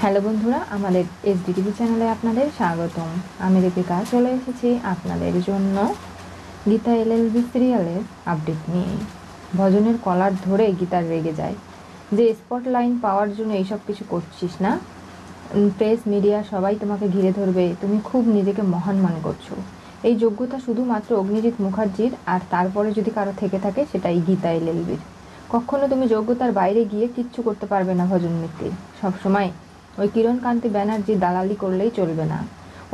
Hello বন্ধুরা, আমাদের SDTV চ্যানেলে আপনাদের স্বাগতম। আমি দীপিকা চলে এসেছি আপনাদের জন্য গীতা এলএলবি সিরিয়ালের আপডেট নিয়ে। ভজনের কলার ধরে গীতার রেগে যায় যে স্পটলাইন পাওয়ার জন্য এইসব কিছু করছিস না, প্রেস মিডিয়া সবাই তোমাকে ঘিরে ধরবে, তুমি খুব নিজেকে মহান মনে করছো। এই যোগ্যতা শুধুমাত্র অগ্নিজিৎ মুখার্জির, আর তারপরে যদি কারো থেকে থাকে সেটাই গীতা এলএলবির। কখনো তুমি যোগ্যতার বাইরে গিয়ে কিচ্ছু করতে পারবে না ভজন মিত্তির। সবসময় ওই কিরণকান্তি ব্যানার্জি দালালি করলেই চলবে না।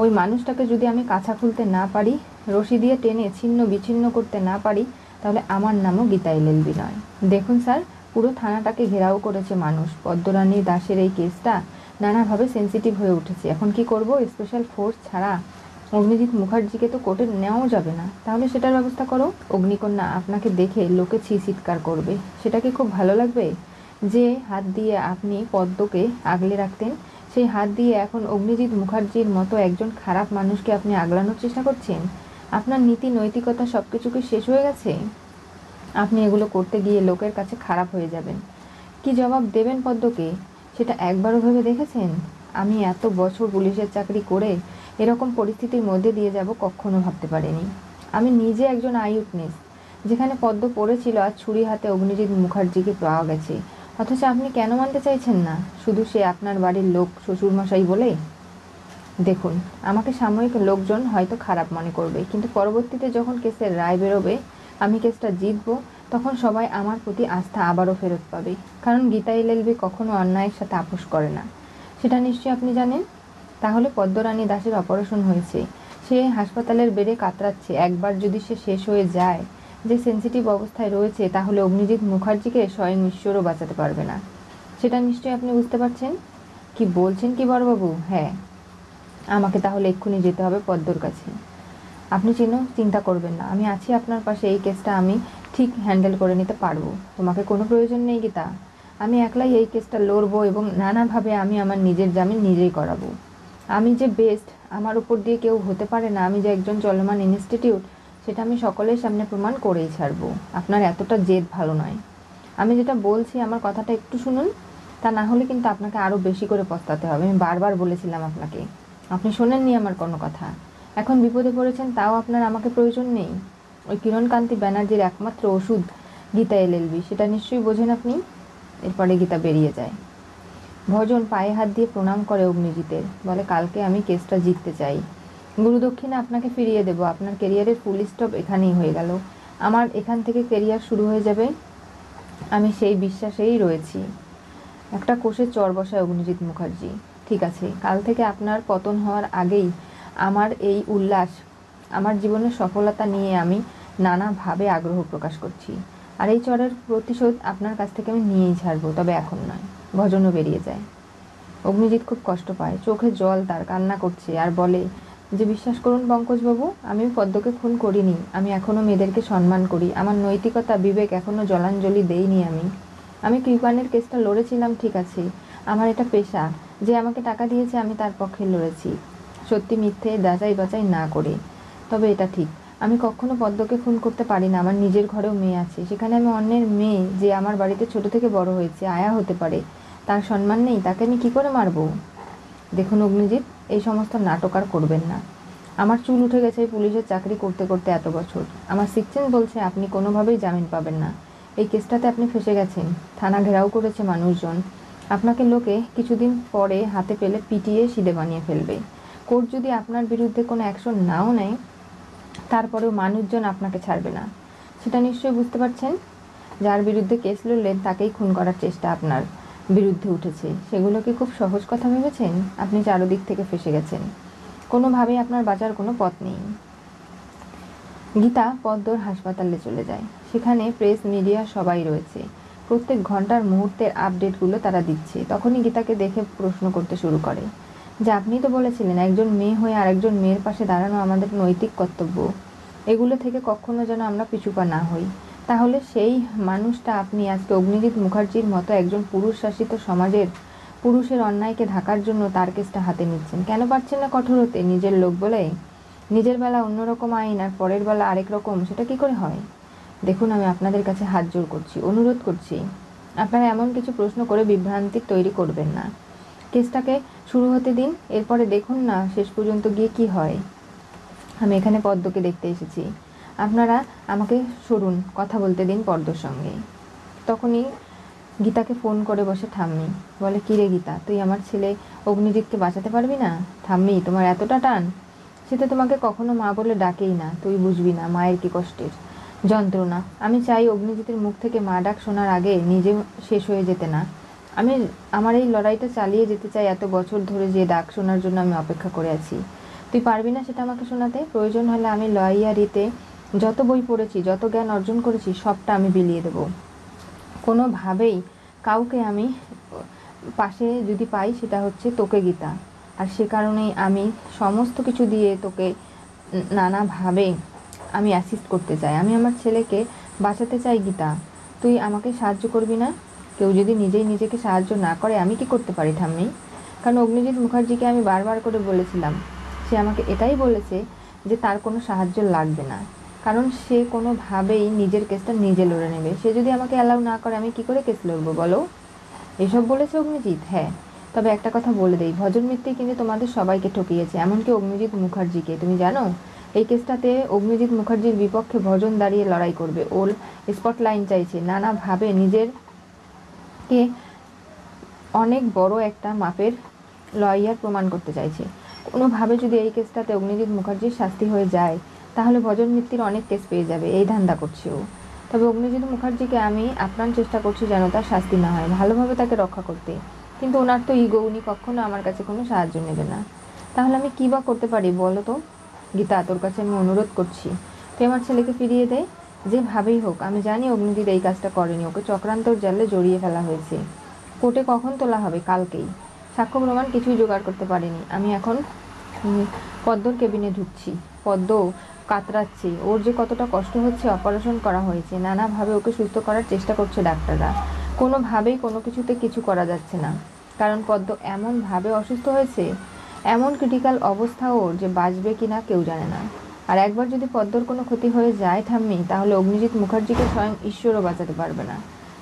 ওই মানুষটাকে যদি আমি কাছা খুলতে না পারি, রশি দিয়ে টেনে ছিন্ন বিচ্ছিন্ন করতে না পারি, তাহলে আমার নামও গীতা এলএলবি নয়। দেখুন স্যার, পুরো থানাটাকে ঘেরাও করেছে মানুষ। পদ্মরানী দাসের এই কেসটা নানাভাবে সেন্সিটিভ হয়ে উঠেছে। এখন কি করব? স্পেশাল ফোর্স ছাড়া অগ্নিজিৎ মুখার্জিকে তো কোর্টে নেওয়াও যাবে না। তাহলে সেটার ব্যবস্থা করো। অগ্নিকন্যা আপনাকে দেখে লোকে চিৎকার করবে, সেটা কি খুব ভালো লাগবে? যে হাত দিয়ে আপনি পদ্মকে আগলে রাখতেন, সেই হাত দিয়ে এখন অগ্নিজিৎ মুখার্জির মতো একজন খারাপ মানুষকে আপনি আগলানোর চেষ্টা করছেন। আপনার নীতি নৈতিকতা সব কিছু কি শেষ হয়ে গেছে? আপনি এগুলো করতে গিয়ে লোকের কাছে খারাপ হয়ে যাবেন। কি জবাব দেবেন পদ্মকে, সেটা একবারও ভেবে দেখেছেন? আমি এত বছর পুলিশের চাকরি করে এরকম পরিস্থিতির মধ্যে দিয়ে যাব কখনো ভাবতে পারিনি। আমি নিজে একজন আই উইটনেস। যেখানে পদ্ম পড়েছিল আজ ছুরি হাতে অগ্নিজিৎ মুখার্জিকে পাওয়া গেছে, অথচ আপনি কেন মানতে চাইছেন না? শুধু সে আপনার বাড়ির লোক, শ্বশুরমশাই বলে? দেখুন, আমাকে সাময়িক লোকজন হয়তো খারাপ মনে করবে, কিন্তু পরবর্তীতে যখন কেসের রায় বেরোবে, আমি কেসটা জিতবো, তখন সবাই আমার প্রতি আস্থা আবারও ফেরত পাবে। কারণ গীতা এলএলবি কখনো অন্যায়ের সাথে আপোষ করে না, সেটা নিশ্চয়ই আপনি জানেন। তাহলে পদ্মরানী দাসের অপারেশন হয়েছে, সে হাসপাতালের বেডে কাতরাচ্ছে। একবার যদি সে শেষ হয়ে যায়, যে সেন্সিটিভ অবস্থায় রয়েছে, তাহলে অগ্নিজিৎ মুখার্জিকে স্বয়ং ঈশ্বরও বাঁচাতে পারবে না। সেটা নিশ্চয়ই আপনি বুঝতে পারছেন। কি বলছেন কি বড়বাবু? হ্যাঁ, আমাকে তাহলে এক্ষুনি যেতে হবে পদ্মর কাছে। আপনি চিন্তা করবেন না, আমি আছি আপনার পাশে। এই কেসটা আমি ঠিক হ্যান্ডেল করে নিতে পারবো। তোমাকে কোনো প্রয়োজন নেই গীতা। আমি একলাই এই কেসটা লড়বো এবং নানাভাবে আমি আমার নিজের জামিন নিজেই করাবো। আমি যে বেস্ট, আমার উপর দিয়ে কেউ হতে পারে না, আমি যে একজন চলমান ইনস্টিটিউট, সেটা আমি সকলের সামনে প্রমাণ করেই ছাড়বো। আপনার এতটা জেদ ভালো নয়। আমি যেটা বলছি আমার কথাটা একটু শুনুন, তা না হলে কিন্তু আপনাকে আরও বেশি করে পস্তাতে হবে। আমি বারবার বলেছিলাম আপনাকে, আপনি শোনেননি আমার কোনো কথা। এখন বিপদে পড়েছেন, তাও আপনার আমাকে প্রয়োজন নেই। ওই কিরণকান্তি ব্যানার্জির একমাত্র ওষুধ গীতা এলএলবি, সেটা নিশ্চয়ই বোঝেন আপনি। এরপরে গীতা বেরিয়ে যায়। ভজন পায়ে হাত দিয়ে প্রণাম করে অগ্নিজিতের, বলে কালকে আমি কেসটা জিততে চাই। গুরুদক্ষিণা আপনাকে ফিরিয়ে দেব। আপনার কেরিয়ারের ফুল স্টপ এখানেই হয়ে গেল। আমার এখান থেকে কেরিয়ার শুরু হয়ে যাবে, আমি সেই বিশ্বাসেই রয়েছি। একটা কোষে চর বসায় অগ্নিজিৎ মুখার্জি। ঠিক আছে, কাল থেকে আপনার পতন হওয়ার আগেই আমার এই উল্লাস, আমার জীবনের সফলতা নিয়ে আমি নানাভাবে আগ্রহ প্রকাশ করছি। আর এই চরের প্রতিশোধ আপনার কাছ থেকে আমি নিয়েই ছাড়বো, তবে এখন নয়। ভজনও বেরিয়ে যায়। অগ্নিজিৎ খুব কষ্ট পায়, চোখে জল, তার কান্না করছে, আর বলে যে বিশ্বাস করুন পঙ্কজবাবু, আমি পদ্মকে খুন করিনি। আমি এখনও মেয়েদেরকে সম্মান করি। আমার নৈতিকতা বিবেক এখনও জলাঞ্জলি দেইনি। আমি কৃপানের কেসটা লড়েছিলাম, ঠিক আছে। আমার এটা পেশা। যে আমাকে টাকা দিয়েছে আমি তার পক্ষে লড়েছি, সত্যি মিথ্যে যাচাই বাছাই না করে। তবে এটা ঠিক, আমি কখনো পদ্মকে খুন করতে পারি না। আমার নিজের ঘরেও মেয়ে আছে, সেখানে আমি অন্যের মেয়ে, যে আমার বাড়িতে ছোট থেকে বড় হয়েছে, আয়া হতে পারে, তার সম্মান নেই? তাকে আমি কি করে মারবো? দেখুন অগ্নিজিৎ, এই সমস্ত নাটক আর করবেন না। আমার চুল উঠে গেছে পুলিশের চাকরি করতে করতে এত বছর। আমার সিকচেন বলছে আপনি কোনোভাবেই জামিন পাবেন না। এই কেসটাতে আপনি ফেসে গেছেন। থানা ঘেরাও করেছে মানুষজন। আপনাকে লোকে কিছুদিন পরে হাতে পেলে পিটিয়ে সিধে বানিয়ে ফেলবে। কোর্ট যদি আপনার বিরুদ্ধে কোনো অ্যাকশন নাও নেয়, তারপরেও মানুষজন আপনাকে ছাড়বে না। সেটা নিশ্চয়ই বুঝতে পারছেন। যার বিরুদ্ধে কেস লড়লেন তাকেই খুন করার চেষ্টা আপনার বিরুদ্ধে উঠেছে। সেগুলো কি খুব সহজ কথা ভেবেছেন? আপনি চারদিক থেকে ফেসে গেছেন, কোনোভাবেই আপনার বাঁচার কোনো পথ নেই। গীতা পদ্মর হাসপাতালে চলে যায়। সেখানে প্রেস মিডিয়া সবাই রয়েছে। প্রত্যেক ঘন্টার মুহূর্তের আপডেটগুলো তারা দিচ্ছে। তখনই গীতাকে দেখে প্রশ্ন করতে শুরু করে যে আপনি তো বলেছিলেন একজন মেয়ে হয়ে আরেকজন মেয়ের পাশে দাঁড়ানো আমাদের নৈতিক কর্তব্য। এগুলো থেকে কখনো যেন আমরা পিছুপা না হই। তাহলে সেই মানুষটা আপনি আজকে অগ্নিজিৎ মুখার্জির মতো একজন পুরুষ শাসিত সমাজের পুরুষের অন্যায়কে ঢাকার জন্য তার কেসটা হাতে নিচ্ছেন। কেন পারছেন না কঠোর হতে? নিজের লোক বলে নিজের বেলা অন্যরকম আইন আর পরের বেলা আরেক রকম, সেটা কি করে হয়? দেখুন, আমি আপনাদের কাছে হাত জোড় করছি, অনুরোধ করছি, আপনারা এমন কিছু প্রশ্ন করে বিভ্রান্তি তৈরি করবেন না। কেসটাকে শুরু হতে দিন, এরপরে দেখুন না শেষ পর্যন্ত গিয়ে কি হয়। আমি এখানে পদ্মকে দেখতে এসেছি, আপনারা আমাকে সরুন, কথা বলতে দিন পদ্মর সঙ্গে। তখনই গীতাকে ফোন করে বসে ঠাম্মি, বলে কী রে গীতা, তুই আমার ছেলে অগ্নিজিৎকে বাঁচাতে পারবি না? ঠাম্মি, তোমার এতটা টান? সে তো তোমাকে কখনো মা বলে ডাকেই না, তুই বুঝবি না মায়ের কি কষ্টের যন্ত্রণা। আমি চাই অগ্নিজিতের মুখ থেকে মা ডাক শোনার আগে নিজে শেষ হয়ে যেতে না। আমি আমার এই লড়াইটা চালিয়ে যেতে চাই, এত বছর ধরে যে ডাক শোনার জন্য আমি অপেক্ষা করে আছি। তুই পারবি না সেটা আমাকে শোনাতে? প্রয়োজন হলে আমি লয়ারিতে যত বই পড়েছি, যত জ্ঞান অর্জন করেছি, সবটা আমি বিলিয়ে দেবো। কোনোভাবেই কাউকে আমি পাশে যদি পাই সেটা হচ্ছে তোকে গীতা। আর সে কারণেই আমি সমস্ত কিছু দিয়ে তোকে নানাভাবে আমি অ্যাসিস্ট করতে চাই। আমি আমার ছেলেকে বাঁচাতে চাই গীতা, তুই আমাকে সাহায্য করবি না? কেউ যদি নিজেই নিজেকে সাহায্য না করে আমি কি করতে পারি ঠাম্মি? কারণ অগ্নিজিৎ মুখার্জিকে আমি বারবার করে বলেছিলাম, সে আমাকে এটাই বলেছে যে তার কোনো সাহায্য লাগবে না, কারণ সে কোনোভাবেই নিজের কেসটা নিজে লড়ে নেবে। সে যদি আমাকে অ্যালাউ না করে আমি কি করে কেস লড়বো বলো? এসব বলেছে অগ্নিজিৎ? হ্যাঁ। তবে একটা কথা বলে দেই, ভজন মিত্তি কিন্তু তোমাদের সবাইকে ঠকিয়েছে, এমনকি অগ্নিজিৎ মুখার্জিকে। তুমি জানো এই কেসটাতে অগ্নিজিৎ মুখার্জির বিপক্ষে ভজন দাঁড়িয়ে লড়াই করবে, ওর স্পটলাইন চাইছে, নানাভাবে নিজেরকে অনেক বড় একটা মাপের লয়ার প্রমাণ করতে চাইছে। কোনোভাবে যদি এই কেসটাতে অগ্নিজিৎ মুখার্জির শাস্তি হয়ে যায় তাহলে ভজন মিত্তির অনেক কেস পেয়ে যাবে, এই ধান্দা করছে ও। তবে অগ্নিজিৎ মুখার্জিকে আমি আপ্রাণ চেষ্টা করছি যেন তার শাস্তি না হয়, ভালোভাবে তাকে রক্ষা করতে। কিন্তু ওনার তো ইগো, উনি কখনো আমার কাছে কোনো সাহায্য নেবে না। তাহলে আমি কী বা করতে পারি বলো তো? গীতা, তোর কাছে আমি অনুরোধ করছি, তুই আমার ছেলেকে ফিরিয়ে দে, যেভাবেই হোক। আমি জানি অগ্নিজিৎ এই কাজটা করেনি, ওকে চক্রান্তর জালে জড়িয়ে ফেলা হয়েছে। কোর্টে কখন তোলা হবে? কালকেই। সাক্ষ্য প্রমাণ কিছুই জোগাড় করতে পারিনি। আমি এখন পদ্মর কেবিনে ঢুকছি। পদ্ম কাতরাচ্ছে, ওর যে কতটা কষ্ট হচ্ছে। অপারেশন করা হয়েছে, নানাভাবে ওকে সুস্থ করার চেষ্টা করছে ডাক্তাররা, কোনোভাবেই কোনো কিছুতে কিছু করা যাচ্ছে না, কারণ পদ্ম এমনভাবে অসুস্থ হয়েছে, এমন ক্রিটিক্যাল অবস্থা ওর যে বাঁচবে কি না কেউ জানে না। আর একবার যদি পদ্মর কোনো ক্ষতি হয়ে যায় ঠাম্মি, তাহলে অগ্নিজিৎ মুখার্জিকে স্বয়ং ঈশ্বরও বাঁচাতে পারবে না,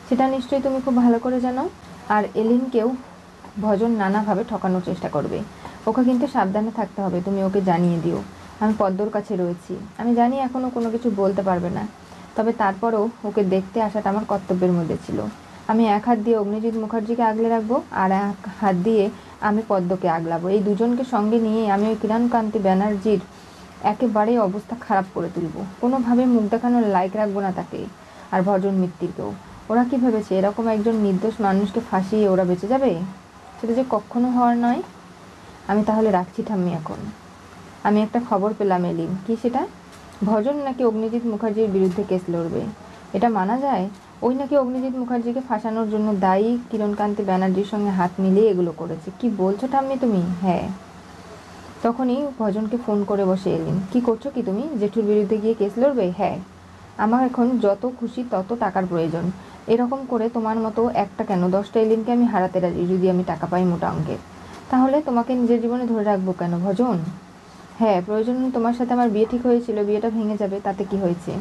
সেটা নিশ্চয়ই তুমি খুব ভালো করে জানো। আর এলিনকেও ভজন নানাভাবে ঠকানোর চেষ্টা করবে, ওকে কিন্তু সাবধানে থাকতে হবে, তুমি ওকে জানিয়ে দিও আমি পদ্মর কাছে রয়েছি। আমি জানি এখনও কোনো কিছু বলতে পারবে না, তবে তারপরও ওকে দেখতে আসাটা আমার কর্তব্যের মধ্যে ছিল। আমি এক হাত দিয়ে অগ্নিজিৎ মুখার্জিকে আগলে রাখবো, আর এক হাত দিয়ে আমি পদ্মকে আগলাবো। এই দুজনকে সঙ্গে নিয়ে আমি ওই কিরণকান্তি ব্যানার্জির একেবারেই অবস্থা খারাপ করে তুলবো, কোনোভাবে মুখ দেখানোর লাইক রাখবো না তাকে, আর ভজন মিত্তিরকেও। ওরা কি ভেবেছে এরকম একজন নির্দোষ মানুষকে ফাঁসিয়ে ওরা বেঁচে যাবে? সেটা যে কখনো হওয়ার নয়। আমি তাহলে রাখছি ঠাম্মি এখন। আমি একটা খবর পেলাম এলিন। কি সেটা? ভজন নাকি অগ্নিজিৎ মুখার্জির বিরুদ্ধে কেস লড়বে। এটা মানা যায়? ওই নাকি অগ্নিজিৎ মুখার্জিকে ফাঁসানোর জন্য দায়ী কিরণকান্তি ব্যানার্জির সঙ্গে হাত মিলিয়ে এগুলো করেছে। কি বলছো ঠাম্মি তুমি? হ্যাঁ। তখনই ভজনকে ফোন করে বসে এলিন। কি করছো কি তুমি? জেঠুর বিরুদ্ধে গিয়ে কেস লড়বে? হ্যাঁ। আমার এখন যত খুশি তত টাকার প্রয়োজন। এরকম করে তোমার মতো একটা কেন 10টা এলিনকে আমি হারাতে রাজি, যদি আমি টাকা পাই মোটা অঙ্কের। তাহলে তোমাকে নিজের জীবনে ধরে রাখবো কেন ভজন? হ্যাঁ, প্রয়োজন তোমার সাথে আমার বিয়ে ঠিক হয়েছিল, বিয়েটা ভেঙে যাবে, তাতে কি হয়েছে?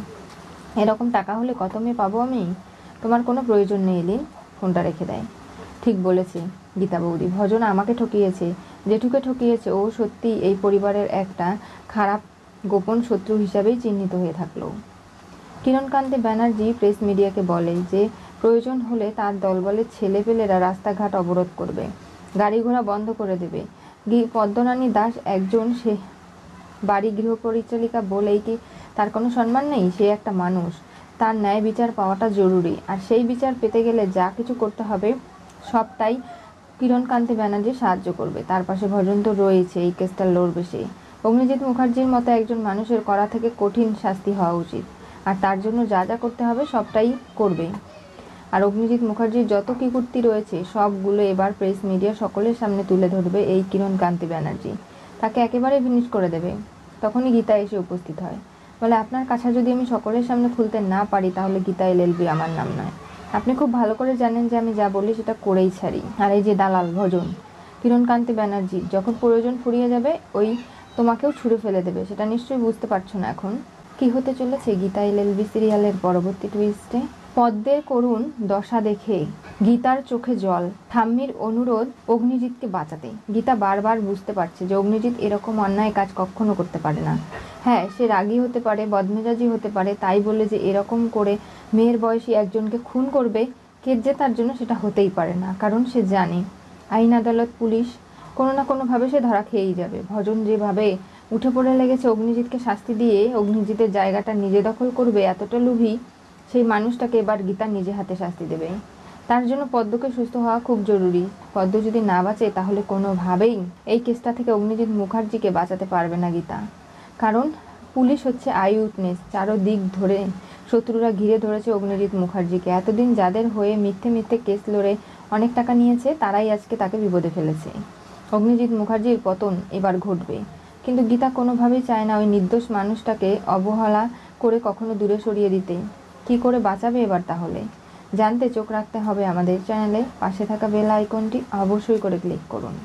এরকম টাকা হলে কত মেয়ে পাবো আমি? তোমার কোনো প্রয়োজন নেই এলিন। ফোনটা রেখে দেয়। ঠিক বলেছে গীতা বৌদি, ভজন আমাকে ঠকিয়েছে, জেঠুকে ঠকিয়েছে। ও সত্যি এই পরিবারের একটা খারাপ গোপন শত্রু হিসাবেই চিহ্নিত হয়ে থাকলো। কিরণকান্তি ব্যানার্জি প্রেস মিডিয়াকে বলে যে প্রয়োজন হলে তার দলবলের ছেলেপেলেরা রাস্তাঘাট অবরোধ করবে, গাড়ি ঘোড়া বন্ধ করে দেবে। পদ্মরানী দাস একজন সে বাড়ি গৃহপরিচালিকা বলেই কি তার কোনো সম্মান নেই? সে একটা মানুষ, তার ন্যায় বিচার পাওয়াটা জরুরি, আর সেই বিচার পেতে গেলে যা কিছু করতে হবে সবটাই কিরণকান্তি ব্যানার্জি সাহায্য করবে। তার পাশে ভজন তো রয়েছে, এই কেসটা লড়বে সে। অগ্নিজিৎ মুখার্জির মতো একজন মানুষের করা থেকে কঠিন শাস্তি হওয়া উচিত, আর তার জন্য যা যা করতে হবে সবটাই করবে। আর অগ্নিজিৎ মুখার্জির যত কীর্তি রয়েছে সবগুলো এবার প্রেস মিডিয়া সকলের সামনে তুলে ধরবে এই কিরণকান্তি ব্যানার্জি, তাকে একেবারে ফিনিশ করে দেবে। তখনই গীতা এসে উপস্থিত হয়, বলে আপনার কাছে যদি আমি সকলের সামনে খুলতে না পারি তাহলে গীতা এলএলবি আমার নাম নয়। আপনি খুব ভালো করে জানেন যে আমি যা বলি সেটা করেই ছাড়ি। আর এই যে দালাল ভজন, কিরণকান্তি ব্যানার্জি যখন প্রয়োজন ফুরিয়ে যাবে ওই তোমাকেও ছুঁড়ে ফেলে দেবে, সেটা নিশ্চয়ই বুঝতে পারছো না এখন। কি হতে চলেছে গীতা এলএলবি সিরিয়ালের পরবর্তী টুইস্টে? পদ্মের করুণ দশা দেখে গীতার চোখে জল। ঠাম্মির অনুরোধ অগ্নিজিৎকে বাঁচাতে। গীতা বারবার বুঝতে পারছে যে অগ্নিজিৎ এরকম অন্যায় কাজ কখনো করতে পারে না। হ্যাঁ, সে রাগী হতে পারে, বদমেজাজি হতে পারে, তাই বলে যে এরকম করে মেয়ের বয়সী একজনকে খুন করবে, কেস যে তার জন্য সেটা হতেই পারে না। কারণ সে জানে আইন, আদালত, পুলিশ কোনো না কোনোভাবে সে ধরা খেয়েই যাবে। ভজন যেভাবে উঠে পড়ে লেগেছে অগ্নিজিৎকে শাস্তি দিয়ে অগ্নিজিতের জায়গাটা নিজে দখল করবে, এতটা লোভী সেই মানুষটাকে এবার গীতা নিজে হাতে শাস্তি দেবে। তার জন্য পদ্মকে সুস্থ হওয়া খুব জরুরি। পদ্ম যদি না বাঁচে তাহলে কোনোভাবেই এই কেসটা থেকে অগ্নিজিৎ মুখার্জিকে বাঁচাতে পারবে না গীতা। কারণ পুলিশ হচ্ছে আই উইটনেস, চারোদিক ধরে শত্রুরা ঘিরে ধরেছে অগ্নিজিৎ মুখার্জিকে। এতদিন যাদের হয়ে মিথ্যে মিথ্যে কেস লড়ে অনেক টাকা নিয়েছে তারাই আজকে তাকে বিপদে ফেলেছে। অগ্নিজিৎ মুখার্জির পতন এবার ঘটবে, কিন্তু গীতা কোনোভাবেই চায় না ওই নির্দোষ মানুষটাকে অবহেলা করে কখনো দূরে সরিয়ে দিতে। কি করে বাঁচাবে এবার তাহলে? জানতে চোখ রাখতে হবে আমাদের চ্যানেলে। পাশে থাকা বেল আইকনটি অবশ্যই করে ক্লিক করুন।